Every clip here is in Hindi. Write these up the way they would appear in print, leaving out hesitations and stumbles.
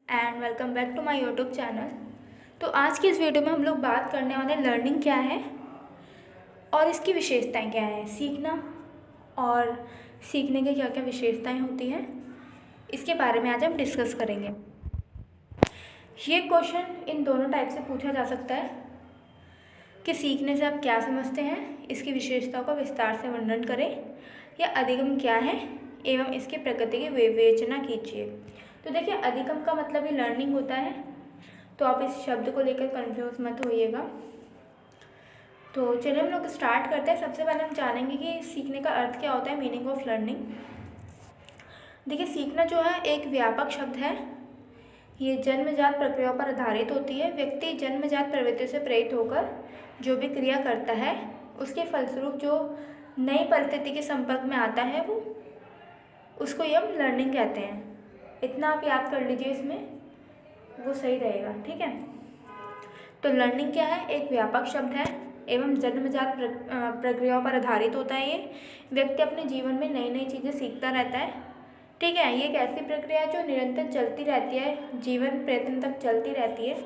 And welcome back to my YouTube channel. तो आज की इस वीडियो में हम लोग बात करने वाले लर्निंग क्या है और इसकी विशेषताएं क्या हैं। सीखना और सीखने के क्या क्या विशेषताएं होती हैं, इसके बारे में आज हम डिस्कस करेंगे। ये क्वेश्चन इन दोनों टाइप से पूछा जा सकता है कि सीखने से आप क्या समझते हैं, इसकी विशेषताओं का विस्तार से वर्णन करें, या अधिगम क्या है एवं इसकी प्रकृति की विवेचना कीजिए। तो देखिए, अधिगम का मतलब ही लर्निंग होता है, तो आप इस शब्द को लेकर कंफ्यूज मत होइएगा। तो चलिए हम लोग स्टार्ट करते हैं। सबसे पहले हम जानेंगे कि सीखने का अर्थ क्या होता है, मीनिंग ऑफ लर्निंग। देखिए, सीखना जो है एक व्यापक शब्द है। ये जन्मजात प्रक्रियाओं पर आधारित होती है। व्यक्ति जन्मजात प्रवृत्ति से प्रेरित होकर जो भी क्रिया करता है, उसके फलस्वरूप जो नई परिस्थिति के संपर्क में आता है, वो उसको ये हम लर्निंग कहते हैं। इतना आप याद कर लीजिए, इसमें वो सही रहेगा, ठीक है। तो लर्निंग क्या है, एक व्यापक शब्द है एवं जन्मजात प्रक्रियाओं पर आधारित होता है। ये व्यक्ति अपने जीवन में नई नई चीज़ें सीखता रहता है, ठीक है। ये एक ऐसी प्रक्रिया है जो निरंतर चलती रहती है, जीवन प्रयत्न तक चलती रहती है।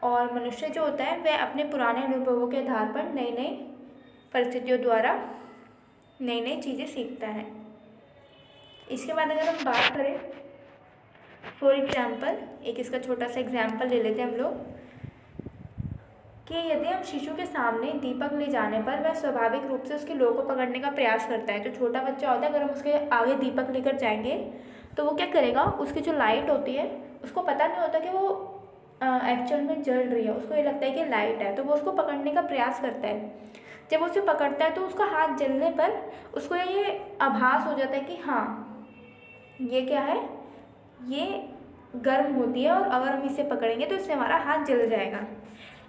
और मनुष्य जो होता है वह अपने पुराने अनुभवों के आधार पर नई नई परिस्थितियों द्वारा नई नई चीज़ें सीखता है। इसके बाद अगर हम बात करें, फॉर एग्जाम्पल, एक इसका छोटा सा एग्जाम्पल ले लेते हैं हम लोग कि यदि हम शिशु के सामने दीपक ले जाने पर वह स्वाभाविक रूप से उसकी लौ को पकड़ने का प्रयास करता है। जो छोटा बच्चा होता है, अगर हम उसके आगे दीपक लेकर जाएंगे तो वो क्या करेगा, उसकी जो लाइट होती है उसको पता नहीं होता कि वो एक्चुअल में जल रही है। उसको ये लगता है कि लाइट है, तो वो उसको पकड़ने का प्रयास करता है। जब वो उसे पकड़ता है तो उसका हाथ जलने पर उसको ये आभास हो जाता है कि हाँ, ये क्या है, ये गर्म होती है और अगर हम इसे पकड़ेंगे तो इससे हमारा हाथ जल जाएगा।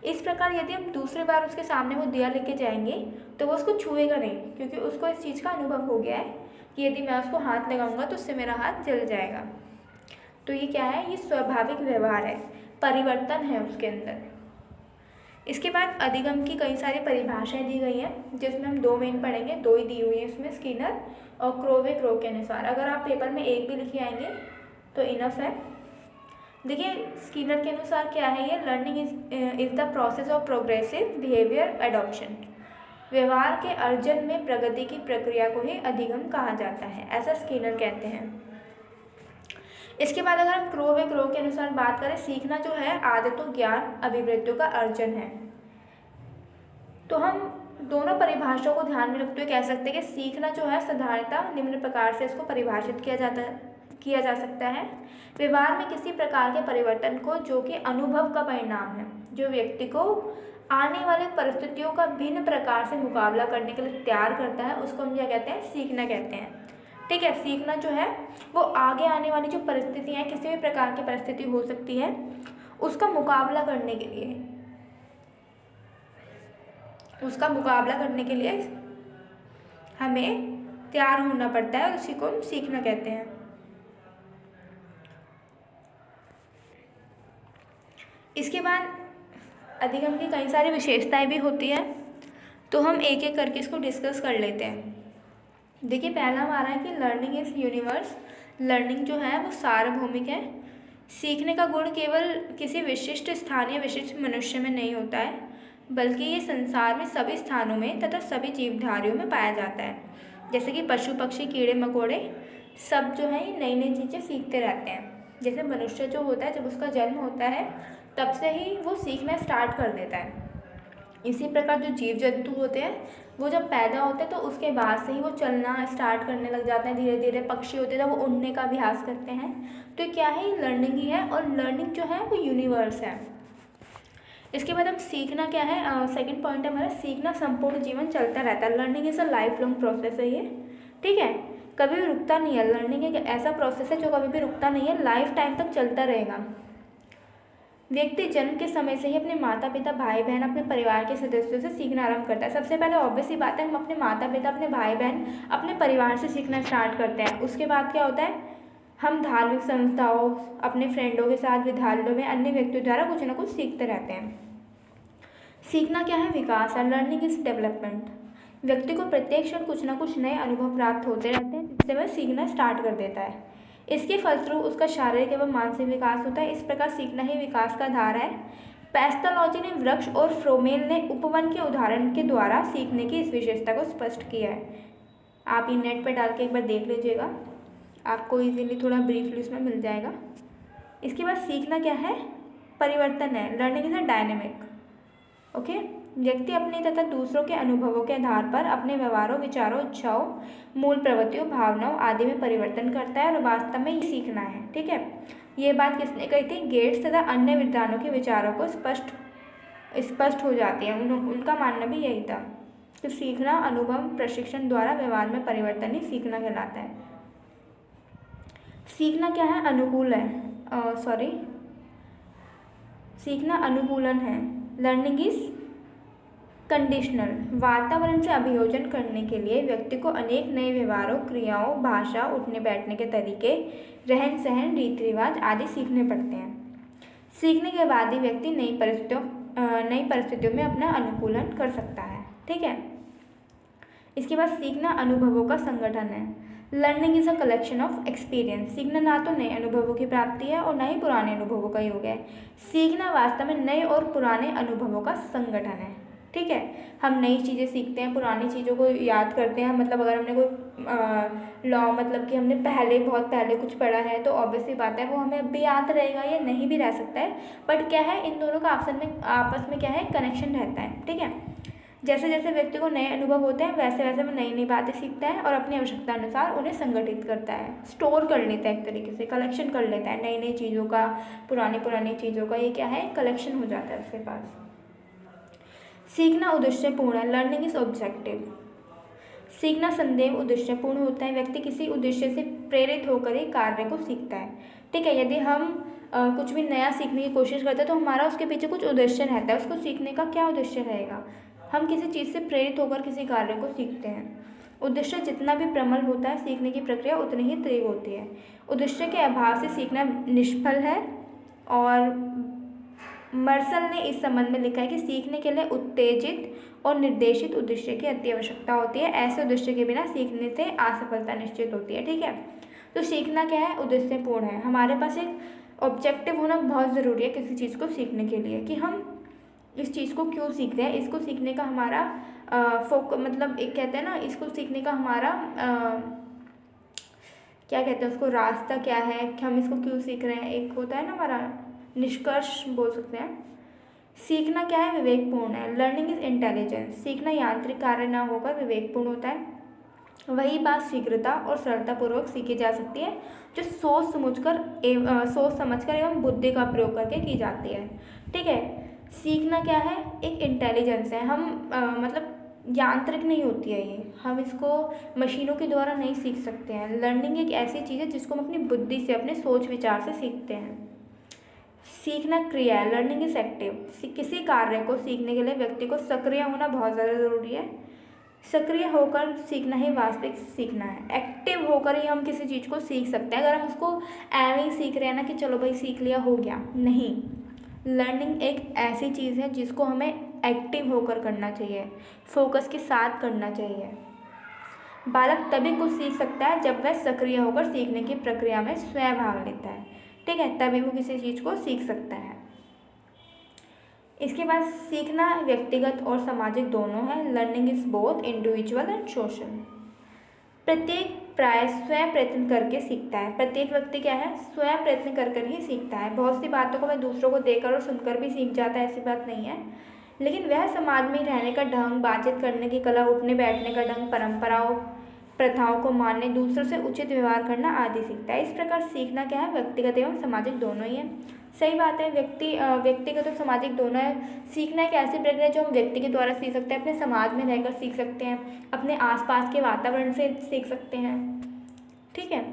इस प्रकार यदि हम दूसरी बार उसके सामने वो दिया लेके जाएंगे तो वो उसको छुएगा नहीं, क्योंकि उसको इस चीज़ का अनुभव हो गया है कि यदि मैं उसको हाथ लगाऊंगा तो उससे मेरा हाथ जल जाएगा। तो ये क्या है, ये स्वाभाविक व्यवहार है, परिवर्तन है उसके अंदर। इसके बाद अधिगम की कई सारी परिभाषाएं दी गई हैं, जिसमें हम दो मेन पढ़ेंगे, दो ही दी हुई है इसमें, स्किनर और क्रो के अनुसार। अगर आप पेपर में एक भी लिखे आएंगे तो इनफ है। देखिए, स्किनर के अनुसार क्या है, ये learning is the process of progressive behaviour adoption. व्यवहार के अर्जन में प्रगति की प्रक्रिया को ही अधिगम कहा जाता है, ऐसा स्किनर कहते हैं। इसके बाद अगर हम क्रो के अनुसार बात करें, सीखना जो है आदतों, ज्ञान, अभिवृत्तियों का अर्जन है। तो हम दोनों परिभाषाओं को ध्यान में रखते हुए कह सकते हैं कि सीखना जो है साधारणतः निम्न प्रकार से इसको परिभाषित किया जा सकता है। व्यवहार में किसी प्रकार के परिवर्तन को जो कि अनुभव का परिणाम है, जो व्यक्ति को आने वाले परिस्थितियों का भिन्न प्रकार से मुकाबला करने के लिए तैयार करता है, उसको हम क्या कहते हैं, सीखना कहते हैं, ठीक है। सीखना जो है वो आगे आने वाली जो परिस्थितियाँ हैं, किसी भी प्रकार की परिस्थिति हो सकती है, उसका मुकाबला करने के लिए हमें तैयार होना पड़ता है और उसी को हम सीखना कहते हैं। इसके बाद अधिगम की कई सारी विशेषताएं भी होती हैं, तो हम एक एक करके इसको डिस्कस कर लेते हैं। देखिए, पहला हमारा है कि लर्निंग इज़ यूनिवर्स। लर्निंग जो है वो सार्वभौमिक है। सीखने का गुण केवल किसी विशिष्ट स्थान या विशिष्ट मनुष्य में नहीं होता है, बल्कि ये संसार में सभी स्थानों में तथा सभी जीवधारियों में पाया जाता है। जैसे कि पशु, पक्षी, कीड़े मकोड़े सब जो है ये नई नई चीज़ें सीखते रहते हैं। जैसे मनुष्य जो होता है, जब उसका जन्म होता है तब से ही वो सीखना स्टार्ट कर देता है। इसी प्रकार जो जीव जंतु होते हैं, वो जब पैदा होते हैं तो उसके बाद से ही वो चलना स्टार्ट करने लग जाते हैं धीरे धीरे। पक्षी होते हैं वो उड़ने का अभ्यास करते हैं। तो क्या है, लर्निंग ही है, और लर्निंग जो है वो यूनिवर्स है। इसके बाद हम सीखना क्या है, सेकंड पॉइंट है हमारा, सीखना संपूर्ण जीवन चलता रहता है। Learning is a life long process है ये, ठीक है, कभी भी रुकता नहीं है। लर्निंग एक ऐसा प्रोसेस है जो कभी भी रुकता नहीं है, लाइफ टाइम तक चलता रहेगा। व्यक्ति जन्म के समय से ही अपने माता पिता, भाई बहन, अपने परिवार के सदस्यों से सीखना आरंभ करता है। सबसे पहले ऑब्वियस ही बात है, हम अपने माता पिता, अपने भाई बहन, अपने परिवार से सीखना स्टार्ट करते हैं। उसके बाद क्या होता है, हम धार्मिक संस्थाओं, अपने फ्रेंडों के साथ, विद्यालयों में अन्य व्यक्तियों द्वारा कुछ ना कुछ सीखते रहते हैं। सीखना क्या है, विकास है। Learning is development. व्यक्ति को प्रत्येक क्षण कुछ ना कुछ नए अनुभव प्राप्त होते रहते हैं, जिससे वह सीखना स्टार्ट कर देता है। इसके फलस्वरूप उसका शारीरिक एवं मानसिक विकास होता है। इस प्रकार सीखना ही विकास का आधार है। पेस्टोलॉजी ने वृक्ष और फ्रोमेल ने उपवन के उदाहरण के द्वारा सीखने की इस विशेषता को स्पष्ट किया है। आप ये नेट पर डाल के एक बार देख लीजिएगा, आपको इजीली थोड़ा ब्रीफली उसमें मिल जाएगा। इसके बाद सीखना क्या है, परिवर्तन है। Learning is a dynamic, okay. व्यक्ति अपने तथा दूसरों के अनुभवों के आधार पर अपने व्यवहारों, विचारों, इच्छाओं, मूल प्रवृत्तियों, भावनाओं आदि में परिवर्तन करता है और वास्तव में ये सीखना है, ठीक है। ये बात किसने कही थी, गेट्स तथा अन्य विद्वानों के विचारों को स्पष्ट हो जाती है। उनका मानना भी यही था कि सीखना अनुभव प्रशिक्षण द्वारा व्यवहार में परिवर्तन ही सीखना कहलाता है। सीखना क्या है, अनुकूल है, सीखना अनुकूलन है। Learning is conditional. वातावरण से अभियोजन करने के लिए व्यक्ति को अनेक नए व्यवहारों, क्रियाओं, भाषा, उठने बैठने के तरीके, रहन सहन, रीति रिवाज आदि सीखने पड़ते हैं। सीखने के बाद ही व्यक्ति नई परिस्थितियों में अपना अनुकूलन कर सकता है, ठीक है। इसके बाद सीखना अनुभवों का संगठन है। Learning is a collection of experience. सीखना ना तो नए अनुभवों की प्राप्ति है और ना ही पुराने अनुभवों का योग है। सीखना वास्तव में नए और पुराने अनुभवों का संगठन है, ठीक है। हम नई चीज़ें सीखते हैं, पुरानी चीज़ों को याद करते हैं। मतलब अगर हमने कोई लॉ, मतलब कि हमने बहुत पहले कुछ पढ़ा है तो ऑब्वियसली बात है वो हमें अब भी याद रहेगा या नहीं भी रह सकता है। बट क्या है, इन दोनों का आपस में क्या है, कनेक्शन रहता है, ठीक है। जैसे जैसे व्यक्ति को नए अनुभव होते हैं वैसे वैसे वो नई नई बातें सीखता है और अपनी आवश्यकता अनुसार उन्हें संगठित करता है, स्टोर कर लेता है, एक तरीके से कलेक्शन कर लेता है नई नई चीज़ों का, पुरानी चीज़ों का। ये क्या है, कलेक्शन हो जाता है उसके पास। सीखना उद्देश्यपूर्ण है। Learning is objective. सीखना संदेह उद्देश्यपूर्ण होता है। व्यक्ति किसी उद्देश्य से प्रेरित होकर ही कार्य को सीखता है, ठीक है। यदि हम कुछ भी नया सीखने की कोशिश करते हैं तो हमारा उसके पीछे कुछ उद्देश्य रहता है। उसको सीखने का क्या उद्देश्य रहेगा, हम किसी चीज़ से प्रेरित होकर किसी कार्य को सीखते हैं। उद्देश्य जितना भी प्रबल होता है, सीखने की प्रक्रिया उतनी ही तीव्र होती है। उद्देश्य के अभाव से सीखना निष्फल है। और मर्सल ने इस संबंध में लिखा है कि सीखने के लिए उत्तेजित और निर्देशित उद्देश्य की अति आवश्यकता होती है। ऐसे उद्देश्य के बिना सीखने से असफलता निश्चित होती है, ठीक है। तो सीखना क्या है, उद्देश्यपूर्ण है। हमारे पास एक ऑब्जेक्टिव होना बहुत ज़रूरी है किसी चीज़ को सीखने के लिए, कि हम इस चीज़ को क्यों सीख रहे हैं। इसको सीखने का हमारा मतलब एक कहते हैं ना, इसको सीखने का हमारा क्या कहते हैं उसको, रास्ता क्या है कि हम इसको क्यों सीख रहे हैं। एक होता है ना हमारा निष्कर्ष बोल सकते हैं। सीखना क्या है, विवेकपूर्ण है। Learning is intelligence. सीखना यांत्रिक कार्य ना होकर विवेकपूर्ण होता है। वही बात शीघ्रता और सरलतापूर्वक सीखी जा सकती है जो सोच समझकर एवं बुद्धि का प्रयोग करके की जाती है, ठीक है। सीखना क्या है, एक इंटेलिजेंस है। हम मतलब यांत्रिक नहीं होती है ये, हम इसको मशीनों के द्वारा नहीं सीख सकते हैं। लर्निंग एक ऐसी चीज़ है जिसको हम अपनी बुद्धि से, अपने सोच विचार से सीखते हैं। सीखना क्रिया है। Learning is active. किसी कार्य को सीखने के लिए व्यक्ति को सक्रिय होना बहुत ज़्यादा ज़रूरी है। सक्रिय होकर सीखना ही वास्तविक सीखना है। एक्टिव होकर ही हम किसी चीज़ को सीख सकते हैं। अगर हम उसको ऐਵੇਂ ही सीख रहे हैं ना कि चलो भाई सीख लिया हो गया, नहीं। लर्निंग एक ऐसी चीज़ है जिसको हमें एक्टिव होकर करना चाहिए, फोकस के साथ करना चाहिए। बालक तभी कुछ सीख सकता है जब वह सक्रिय होकर सीखने की प्रक्रिया में स्वयं भाग लेता है, ठीक है, तभी वो किसी चीज़ को सीख सकता है। इसके बाद सीखना व्यक्तिगत और सामाजिक दोनों है। Learning is both individual and social. प्रत्येक प्राय स्वयं प्रयत्न करके सीखता है। प्रत्येक व्यक्ति क्या है, स्वयं प्रयत्न कर ही सीखता है। बहुत सी बातों को वह दूसरों को देखकर और सुनकर भी सीख जाता है, ऐसी बात नहीं है। लेकिन वह समाज में रहने का ढंग, बातचीत करने की कला, उठने बैठने का ढंग, परंपराओं प्रथाओं को मानने, दूसरों से उचित व्यवहार करना आदि सीखता है। इस प्रकार सीखना क्या है, व्यक्तिगत एवं सामाजिक दोनों ही है। सही बात है, व्यक्तिगत और सामाजिक दोनों है। सीखना एक ऐसी प्रक्रिया जो हम व्यक्ति के द्वारा सीख सकते हैं, अपने समाज में रहकर सीख सकते हैं, अपने आसपास के वातावरण से सीख सकते हैं, ठीक है।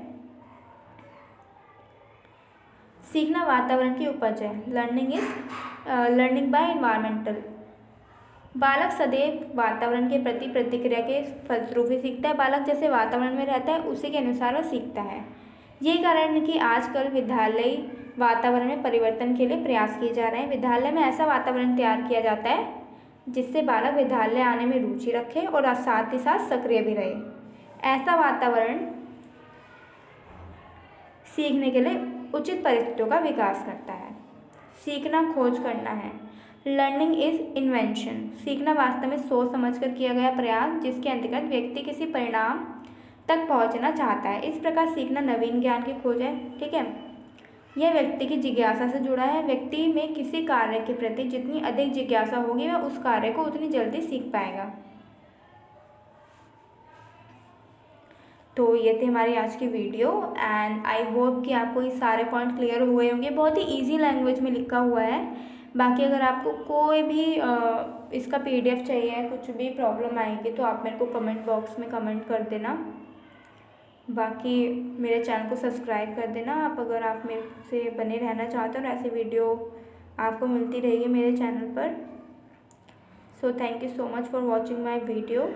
सीखना वातावरण की उपज है। Learning by environmental. बालक सदैव वातावरण के प्रति प्रतिक्रिया के फलस्वरूप ही सीखता है। बालक जैसे वातावरण में रहता है उसी के अनुसार वह सीखता है। ये कारण है कि आजकल विद्यालयी वातावरण में परिवर्तन के लिए प्रयास किए जा रहे हैं। विद्यालय में ऐसा वातावरण तैयार किया जाता है जिससे बालक विद्यालय आने में रुचि रखे और साथ ही साथ सक्रिय भी रहे। ऐसा वातावरण सीखने के लिए उचित परिस्थितियों का विकास करता है। सीखना खोज करना है। Learning is invention. सीखना वास्तव में सोच समझकर किया गया प्रयास जिसके अंतर्गत व्यक्ति किसी परिणाम तक पहुंचना चाहता है। इस प्रकार सीखना नवीन ज्ञान की खोज है। ठीक है, यह व्यक्ति की जिज्ञासा से जुड़ा है। व्यक्ति में किसी कार्य के प्रति जितनी अधिक जिज्ञासा होगी वह उस कार्य को उतनी जल्दी सीख पाएगा। तो ये थी हमारी आज की वीडियो एंड आई होप कि आपको ये सारे पॉइंट क्लियर हुए होंगे। बहुत ही इजी लैंग्वेज में लिखा हुआ है। बाकी अगर आपको कोई भी इसका PDF चाहिए, कुछ भी प्रॉब्लम आएगी तो आप मेरे को कमेंट बॉक्स में कमेंट कर देना। बाकी मेरे चैनल को सब्सक्राइब कर देना आप, अगर आप मेरे से बने रहना चाहते हो और ऐसी वीडियो आपको मिलती रहेगी मेरे चैनल पर। So thank you so much for watching my video.